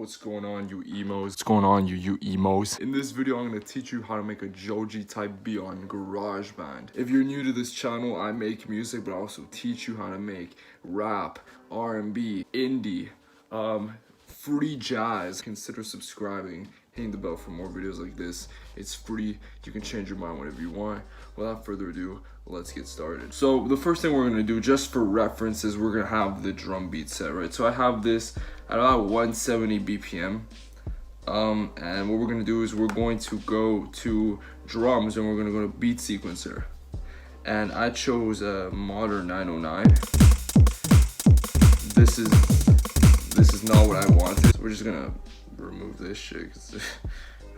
What's going on, you emos? What's going on, you emos? In this video, I'm going to teach you how to make a JOJI type beat on GarageBand. If you're new to this channel, I make music, but I also teach you how to make rap, R&B, indie, free jazz. Consider subscribing, hitting the bell for more videos like this. It's free. You can change your mind whenever you want. Without further ado, let's get started. So the first thing we're going to do, just for reference, is we're going to have the drum beat set, right? So I have this at about 170 BPM. And what we're going to do is we're going to go to drums and we're going to go to beat sequencer. And I chose a modern 909. This is not what I wanted. So we're just going to remove this shit because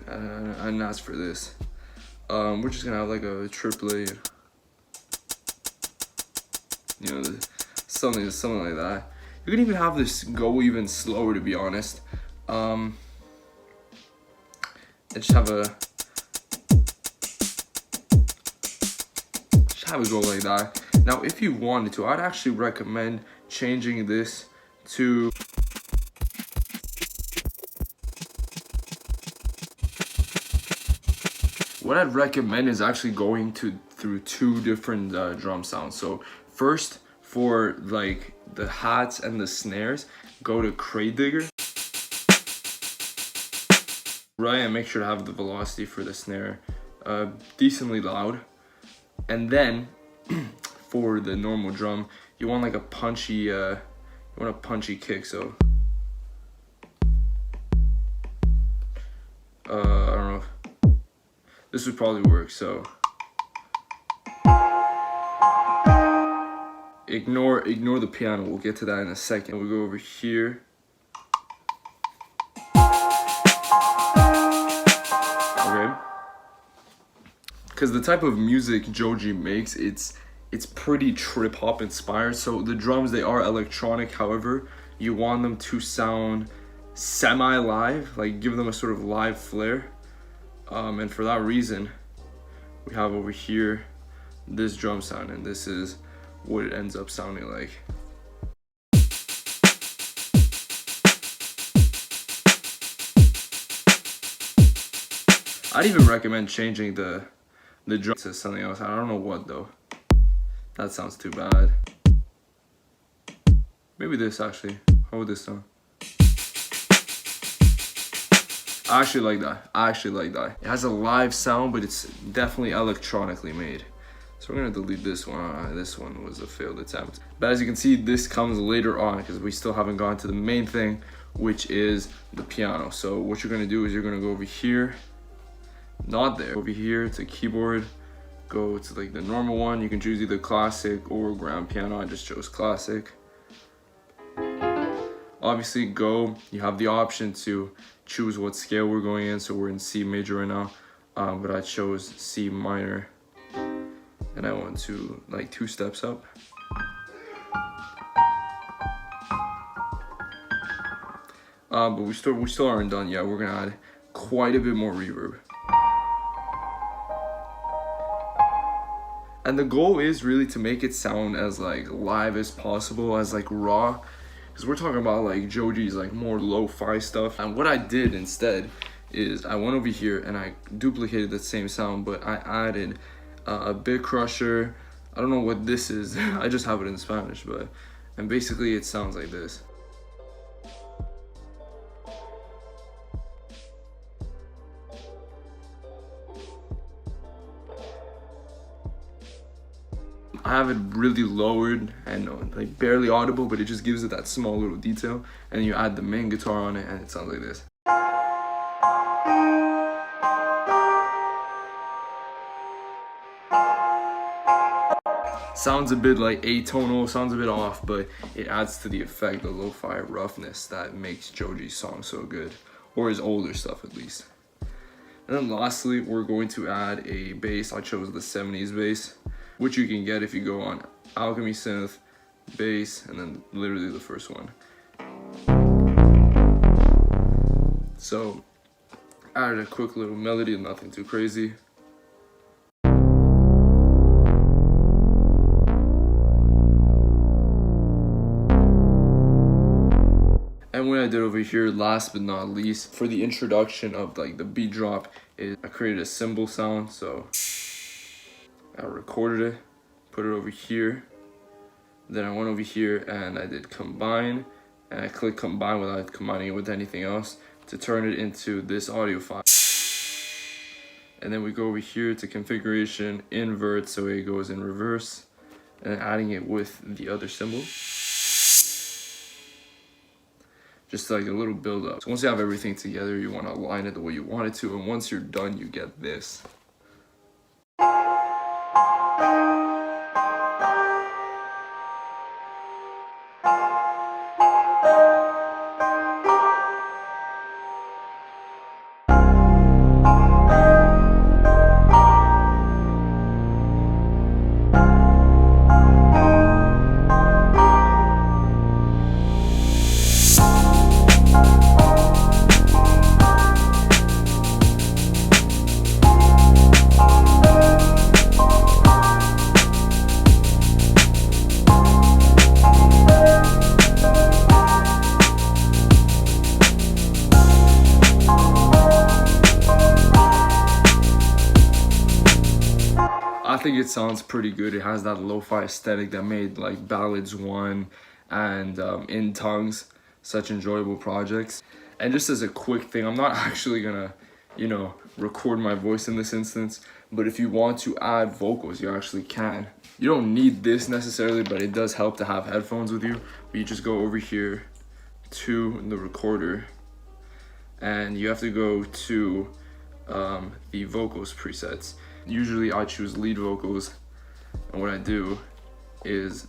I didn't ask for this. We're just going to have like a triplet, you know, something like that. You can even have this go even slower, to be honest. And just have it go like that. Now, if you wanted to, I'd actually recommend changing this to what I'd recommend is actually going through two different drum sounds. So first, for like the hats and the snares, go to crate digger, right, and make sure to have the velocity for the snare decently loud. And then for the normal drum, you want like a punchy kick. So I don't know, this would probably work. So ignore the piano, we'll get to that in a second. We'll go over here. Okay. Because the type of music JOJI makes, it's pretty trip hop inspired. So the drums, they are electronic, however, you want them to sound semi-live, like give them a sort of live flair. And for that reason, we have over here this drum sound, and this is what it ends up sounding like. I'd even recommend changing the drum to something else. I don't know what though. That sounds too bad. Maybe this actually. How would this sound? I actually like that. It has a live sound, but it's definitely electronically made. So we're gonna delete this one. This one was a failed attempt. But as you can see, this comes later on because we still haven't gone to the main thing, which is the piano. So what you're gonna do is you're gonna go over here, not there, over here to keyboard, go to like the normal one. You can choose either classic or grand piano. I just chose classic. Obviously, you have the option to choose what scale we're going in. So we're in C major right now, but I chose C minor. And I went to like 2 steps up. But we still aren't done yet. We're gonna add quite a bit more reverb. And the goal is really to make it sound as like live as possible, as like raw. Because we're talking about like JOJI's like more lo-fi stuff. And what I did instead is I went over here and I duplicated the same sound, but I added a bit crusher. I don't know what this is. I just have it in Spanish, and basically it sounds like this. I have it really lowered and like barely audible, but it just gives it that small little detail. And you add the main guitar on it and it sounds like this. Sounds a bit like atonal, sounds a bit off, but it adds to the effect, the lo-fi roughness that makes JOJI's song so good, or his older stuff at least. And then lastly, we're going to add a bass. I chose the 70s bass, which you can get if you go on Alchemy Synth, bass, and then literally the first one. So, added a quick little melody, nothing too crazy. And what I did over here, last but not least, for the introduction of like the beat drop, is I created a cymbal sound. So I recorded it, put it over here. Then I went over here and I did combine, and I clicked combine without combining it with anything else to turn it into this audio file. And then we go over here to configuration, invert, so it goes in reverse, and adding it with the other symbol. Just like a little build up. So once you have everything together, you want to align it the way you want it to, and once you're done, you get this. I think it sounds pretty good. It has that lo-fi aesthetic that made like Ballads 1 and In Tongues such enjoyable projects. And just as a quick thing, I'm not actually gonna, you know, record my voice in this instance, but if you want to add vocals, you actually can. You don't need this necessarily, but it does help to have headphones with you. But you just go over here to the recorder, and you have to go to the vocals presets. Usually I choose lead vocals, and what I do is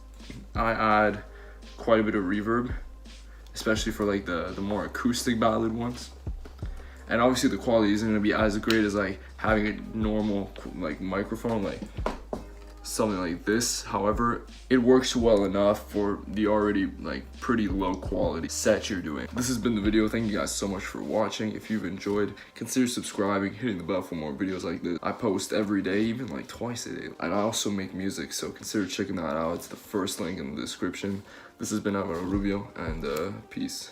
I add quite a bit of reverb, especially for like the more acoustic ballad ones. And obviously the quality isn't going to be as great as like having a normal like microphone, like something like this. However, it works well enough for the already like pretty low quality set you're doing. This has been the video. Thank you guys so much for watching. If you've enjoyed, consider subscribing, hitting the bell for more videos like this. I post every day, even like twice a day, and I also make music, so consider checking that out. It's the first link in the description. This has been Álvaro Rubio, and peace.